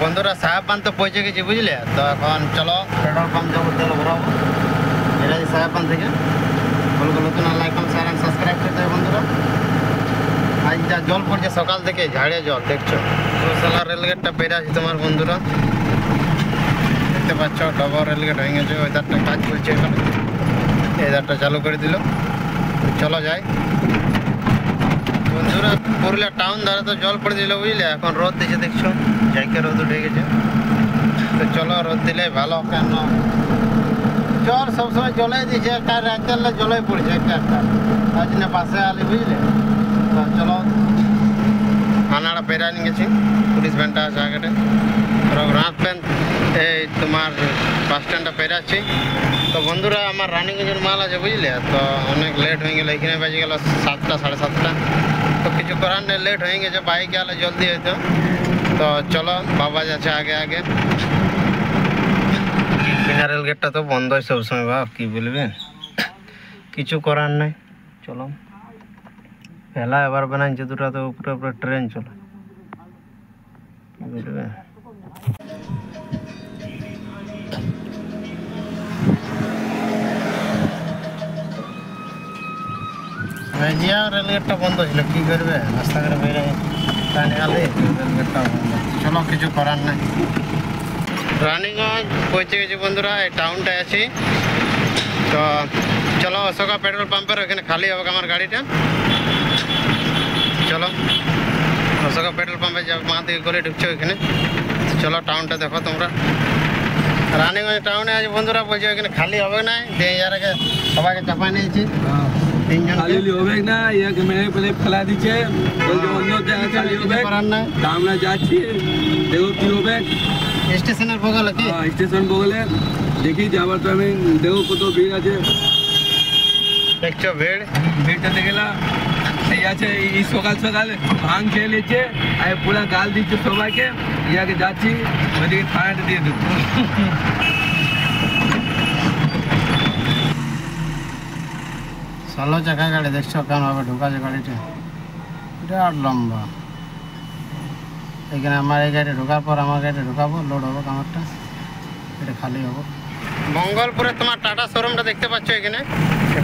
বন্ধুরা সাহেব বাঁধ তো পৌঁছে গেছি বুঝলে, তো এখন চলো পেট্রোল পাম্প যাবো, তেল ভরাবো। এটা সাহেব বাঁধ থেকে বলবো নতুন like comment share and subscribe করতে হবে বন্ধুরা। আজ যা জল পড়ছে সকাল থেকে, ঝাড়ে জল দেখছো। গোসালা রেলগেটটা পেরে আছে তোমার বন্ধুরা, দেখতে পাচ্ছ ডবল রেলগেট হয়ে গেছে। ওই ধারটা কাজ করছে, এখানে এই ধারটা চালু করে দিল। চলো যাই বন্ধুরা। পুরুলিয়া টাউন ধারে তো জল পড়ে দিল বুঝলে, এখন রোদ দিচ্ছে দেখছো, যাইকে রোদ উঠে গেছে। তো চলো রোদ দিলে ভালো, কেন জল সবসময় জলে দিচ্ছে, একটা রাজ্যে জলে পড়ছে একটা একটা, তার জন্য পাশে আলি বুঝলে। তো চলো আনাড়া পেরা নিয়ে গেছি, পুলিশ ভ্যানটা আছে আগেটে, রঘুনাথ ভ্যান এই তোমার বাস স্ট্যান্ডটা পেরাচ্ছি। তো বন্ধুরা আমার রানিগঞ্জের মাল আছে বুঝলে, তো অনেক লেট হয়ে গেলো, এখানে বেজে গেল 7টা সাড়ে 7টা। তো কিছু করার নেই, লেট হয়ে গেছে, বাইকে আলে জলদি হইতো। তো চলো বাবা যাচ্ছে আগে আগে। বিনা রেল গেটটা তো বন্ধ হয় সবসময়, বাবা কি বলবেন, কিছু করার নাই। চলো ভেলা এবার বানাইছে দুটা, তো উপরে উপরে ট্রেন চলো, কি বলবে। রাজিয়া রেলগেটটা বন্ধ ছিল, কি করবে, রাস্তা করে বেড়ে টানে আলে রেলগেটটা বন্ধ। চলো কিছু করার নাই। রানিগঞ্জ পৌঁছে গেছি বন্ধুরা, এই টাউনটায় আছি। তো চলো অশোকা পেট্রোল পাম্পের ওখানে খালি হবে আমার গাড়িটা। চলো অশোকা পেট্রোল পাম্পে যাবো, মা থেকে গলে ঢুকছে ওইখানে। চলো টাউনটা দেখো তোমরা। রানিগঞ্জ টাউনে আছে বন্ধুরা, বলছি ওইখানে খালি হবে না, যে ইয়ার আগে সবাইকে চাপা নিয়েছি। তিনজন হবে না, ইয়াকে মেরে ফেলে ফেলা দিচ্ছে, বলছে অন্য জায়গায় খালি হবে তা আমরা যাচ্ছি, দেখো কি হবে। স্টেশনের বগলে কি স্টেশন বগলে দেখি যাবার তো আমি দেখো কত ভিড় আছে, দেখছো ভিড়টাতে গেলাম। সেই আছে এই সকাল সকাল ভাঙ খেয়ে নিচ্ছে আর পুরা গাল দিচ্ছে সবাইকে। ইয়াকে যাচ্ছি ওইদিকে থানাটা দিয়ে দেবো। 16 চাকা গাড়ি দেখছো কেমন ভাবে ঢুকাছে গাড়িটা, বিরাট লম্বা। এখানে আমার এই গাড়ি ঢোকার পর আমার গাড়ি ঢুকাবো, লোড হবো কামারটা, এটা খালি হবো। মঙ্গলপুরে তোমার টাটা শোরুমটা দেখতে পাচ্ছ, এখানে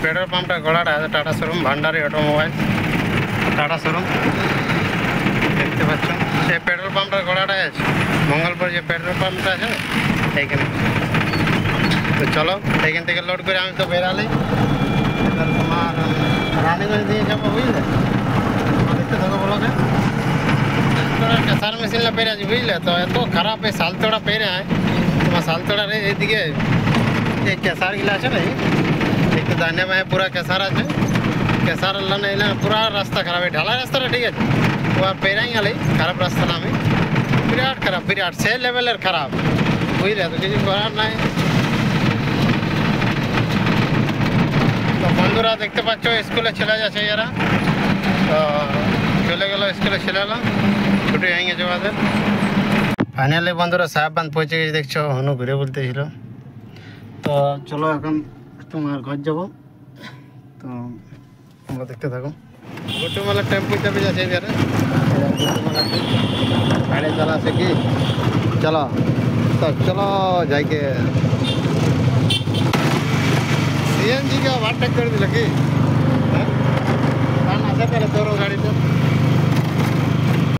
পেট্রোল পাম্পটা গড়াটা আছে, টাটা শোরুম ভান্ডারি অটোমোবাইল টাটা শোরুম দেখতে পাচ্ছ। সেই পেট্রোল পাম্পটার গড়াটাই আছে মঙ্গলপুর, যে পেট্রোল পাম্পটা আছে না এইখানে। তো চলো এইখান থেকে লোড করে আমি তো বেরালি, তোমার রানিগঞ্জ দিয়ে যাবো বুঝলে। দেখতে থাকো বলোকে কেসার মেশিনটা পেরে আছে বুঝলে। তো এত খারাপ এই সালতোড়া পেরে হয় তোমার, সালতোড়ার এইদিকে এই কেসারগুলো আছে না, একটু দানে মায়ে পুরা কেসার আছে, কেসার এলে পুরা রাস্তা খারাপ। এই ঢালাই রাস্তাটা ঠিক আছে, ও আর পেরাই গেলেই খারাপ রাস্তা না, আমি বিরাট খারাপ, বিরাট সেই লেভেলের খারাপ বুঝলে। তো কিছু করার নাই। তো বন্ধুরা দেখতে পাচ্ছ স্কুলে ছেলে যাচ্ছে এরা, তো চলে গেল স্কুলে ছেলেরা, ছুটি হয়ে গেছে ওদের। ফাইনালি বন্ধুরা সাহেব বাঁধ পৌঁছে গেছে, দেখছো হনু ঘুরে বলতেছিল। তো চলো এখন তোমার ঘর যাবো, তো তোমরা দেখতে থাকো। গুটুমালা টেম্পু চাপে যাচ্ছে এবারে, গাড়ি চালাচ্ছে কি। চলো তো চলো যাইকে सीएनजी का ओवरटेक कर दिला कि हां ना से पहले तोरो गाड़ी तो